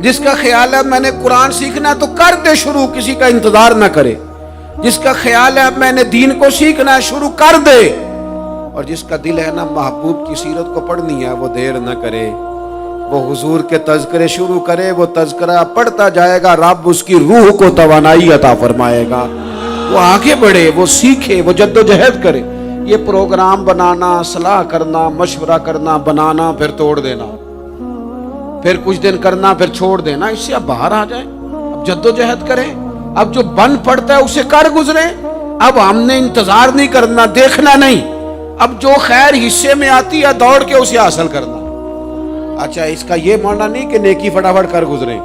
جس کا خیال ہے میں نے قرآن سیکھنا ہے تو کر دے شروع، کسی کا انتظار نہ کرے۔ جس کا خیال ہے میں نے دین کو سیکھنا ہے شروع کر دے، اور جس کا دل ہے نا محبوب کی سیرت کو پڑھنی ہے وہ دیر نہ کرے، وہ حضور کے تذکرے شروع کرے۔ وہ تذکرہ پڑھتا جائے گا، رب اس کی روح کو توانائی عطا فرمائے گا، وہ آگے بڑھے، وہ سیکھے، وہ جد و جہد کرے۔ یہ پروگرام بنانا، صلاح کرنا، مشورہ کرنا، بنانا پھر توڑ دینا، پھر کچھ دن کرنا پھر چھوڑ دینا، اس سے اب باہر آ جائیں، اب جد و جہد کریں۔ اب جو بن پڑتا ہے اسے کر گزریں۔ اب ہم نے انتظار نہیں کرنا، دیکھنا نہیں، اب جو خیر حصے میں آتی ہے دوڑ کے اسے حاصل کرنا۔ اچھا، اس کا یہ معنی نہیں کہ نیکی فٹافٹ کر گزریں،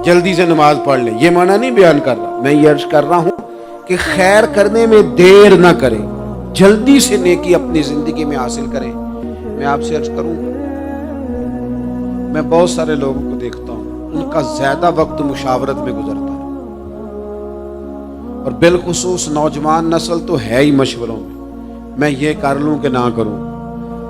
جلدی سے نماز پڑھ لیں، یہ معنی نہیں بیان کر رہا۔ میں یہ عرض کر رہا ہوں کہ خیر کرنے میں دیر نہ کریں، جلدی سے نیکی اپنی زندگی میں حاصل کریں۔ میں آپ سے عرض کروں، میں بہت سارے لوگوں کو دیکھتا ہوں، ان کا زیادہ وقت مشاورت میں گزرتا ہے، اور بالخصوص نوجوان نسل تو ہے ہی مشوروں میں یہ کر لوں کہ نہ کروں۔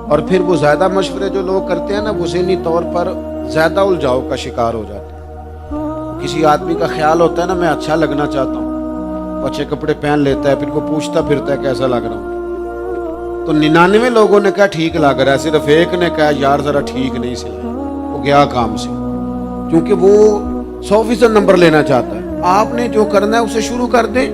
اور پھر وہ زیادہ مشورے جو لوگ کرتے ہیں نا، وہ ذہنی طور پر زیادہ الجھاؤ کا شکار ہو جاتے ہیں۔ کسی آدمی کا خیال ہوتا ہے نا میں اچھا لگنا چاہتا ہوں، اچھے کپڑے پہن لیتا ہے، پھر وہ پوچھتا پھرتا ہے کیسا لگ رہا ہوں، تو 99 لوگوں نے کہا ٹھیک لگ رہا ہے، صرف ایک نے کہا یار ذرا ٹھیک نہیں سلا، وہ گیا کام سے، کیونکہ وہ 100% نمبر لینا چاہتا ہے۔ آپ نے جو کرنا ہے اسے شروع کر دیں۔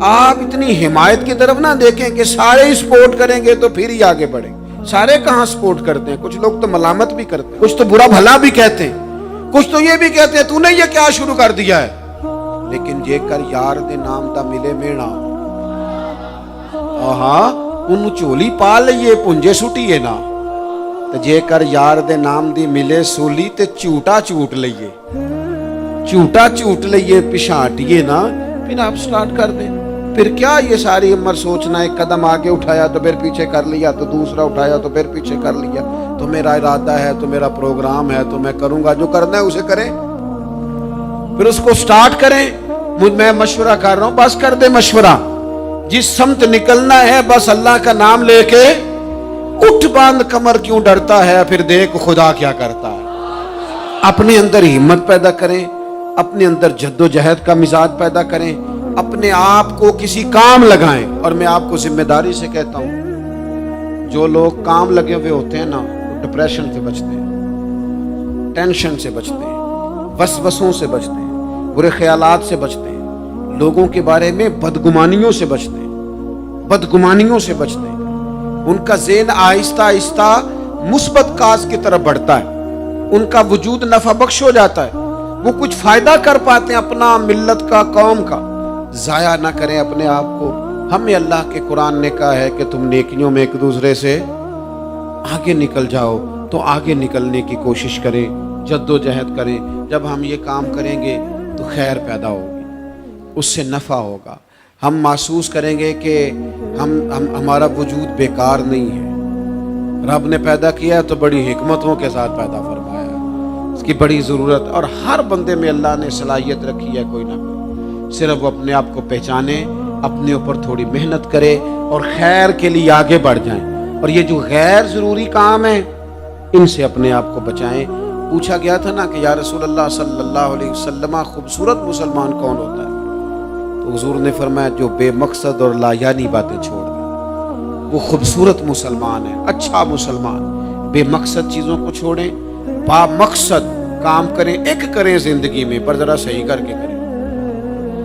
آپ اتنی حمایت کی طرف نہ دیکھیں کہ سارے ہی سپورٹ کریں گے تو پھر ہی آگے بڑھیں۔ سارے کہاں سپورٹ کرتے ہیں، کچھ لوگ تو ملامت بھی کرتے ہیں، کچھ تو برا بھلا بھی کہتے ہیں، کچھ تو یہ بھی کہتے ہیں تو نے یہ کیا شروع کر دیا ہے۔ لیکن جے کر یار دے نام دا ملے میڑا، ہاں ان چولی پا لئیے پنجے سٹیے نا، تو جے کر یار دے نام دی ملے سولی تے چوٹا چوٹ لئیے، چوٹا چوٹ لئیے پشانٹیے نا، پھر آپ سٹارٹ کر دیں۔ پھر کیا یہ ساری عمر سوچنا، ایک قدم آگے اٹھایا تو پھر پیچھے کر لیا، تو دوسرا اٹھایا تو پھر پیچھے کر لیا، تو میرا ارادہ ہے، تو میرا پروگرام ہے، تو میں کروں گا، جو کرنا ہے اسے کریں، پھر اس کو سٹارٹ کریں۔ میں مشورہ کر رہا ہوں، بس کر دے مشورہ، جس سمت نکلنا ہے بس اللہ کا نام لے کے اٹھ، باندھ کمر کیوں ڈرتا ہے، پھر دیکھ خدا کیا کرتا ہے۔ اپنے اندر ہمت پیدا کریں، اپنے اندر جد و جہد کا مزاج پیدا کریں، اپنے آپ کو کسی کام لگائیں۔ اور میں آپ کو ذمہ داری سے کہتا ہوں، جو لوگ کام لگے ہوئے ہوتے ہیں نا، وہ ڈپریشن سے بچتے ہیں، ٹینشن سے بچتے ہیں، وسوسوں سے بچتے ہیں، برے خیالات سے بچتے ہیں، لوگوں کے بارے میں بدگمانیوں سے بچتے ہیں، بدگمانیوں سے بچتے ہیں۔ ان کا ذہن آہستہ آہستہ مثبت کاز کی طرف بڑھتا ہے، ان کا وجود نفع بخش ہو جاتا ہے، وہ کچھ فائدہ کر پاتے ہیں اپنا، ملت کا، قوم کا۔ ضائع نہ کریں اپنے آپ کو۔ ہمیں اللہ کے قرآن نے کہا ہے کہ تم نیکیوں میں ایک دوسرے سے آگے نکل جاؤ، تو آگے نکلنے کی کوشش کریں، جد و جہد کریں۔ جب ہم یہ کام کریں گے تو خیر پیدا ہوگی، اس سے نفع ہوگا، ہم محسوس کریں گے کہ ہمارا وجود بیکار نہیں ہے، رب نے پیدا کیا ہے تو بڑی حکمتوں کے ساتھ پیدا فرمایا ہے، اس کی بڑی ضرورت، اور ہر بندے میں اللہ نے صلاحیت رکھی ہے کوئی نہ کوئی، صرف وہ اپنے آپ کو پہچانے، اپنے اوپر تھوڑی محنت کرے اور خیر کے لیے آگے بڑھ جائیں۔ اور یہ جو غیر ضروری کام ہیں ان سے اپنے آپ کو بچائیں۔ پوچھا گیا تھا نا کہ یا رسول اللہ صلی اللہ علیہ وسلم، خوبصورت مسلمان کون ہوتا ہے؟ تو حضور نے فرمایا جو بے مقصد اور لایانی باتیں چھوڑ دیں، وہ خوبصورت مسلمان ہے، اچھا مسلمان۔ بے مقصد چیزوں کو چھوڑیں، با مقصد کام کریں، ایک کریں زندگی میں، پر ذرا صحیح کر کے کریں۔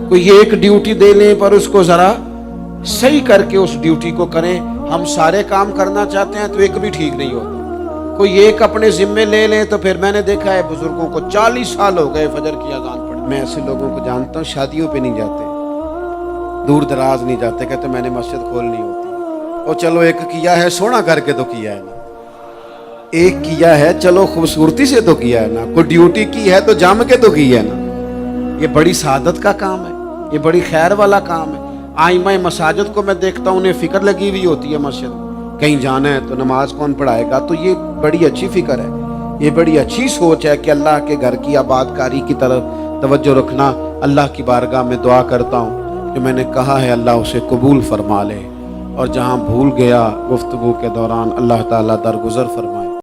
کوئی ایک ڈیوٹی دے لیں پر اس کو ذرا صحیح کر کے اس ڈیوٹی کو کریں۔ ہم سارے کام کرنا چاہتے ہیں تو ایک بھی ٹھیک نہیں ہوتا۔ کوئی ایک اپنے ذمے لے لیں تو پھر میں نے دیکھا ہے بزرگوں کو 40 سال ہو گئے فجر کی اذان پڑھ، میں ایسے لوگوں کو جانتا ہوں شادیوں پہ نہیں جاتے، دور دراز نہیں جاتے، کہتے میں نے مسجد کھولنی ہوتی، اور چلو ایک کیا ہے سونا کر کے تو کیا ہے نا، ایک کیا ہے چلو خوبصورتی سے تو کیا ہے نا، کوئی ڈیوٹی کی ہے تو جم کے تو کی ہے نا۔ یہ بڑی سعادت کا کام ہے، یہ بڑی خیر والا کام ہے۔ آئمہ مساجد کو میں دیکھتا ہوں، انہیں فکر لگی ہوئی ہوتی ہے مسجد کہیں جانا ہے تو نماز کون پڑھائے گا، تو یہ بڑی اچھی فکر ہے، یہ بڑی اچھی سوچ ہے کہ اللہ کے گھر کی آباد کاری کی طرف توجہ رکھنا۔ اللہ کی بارگاہ میں دعا کرتا ہوں کہ میں نے کہا ہے اللہ اسے قبول فرما لے، اور جہاں بھول گیا گفتگو کے دوران اللہ تعالیٰ درگزر فرمائے۔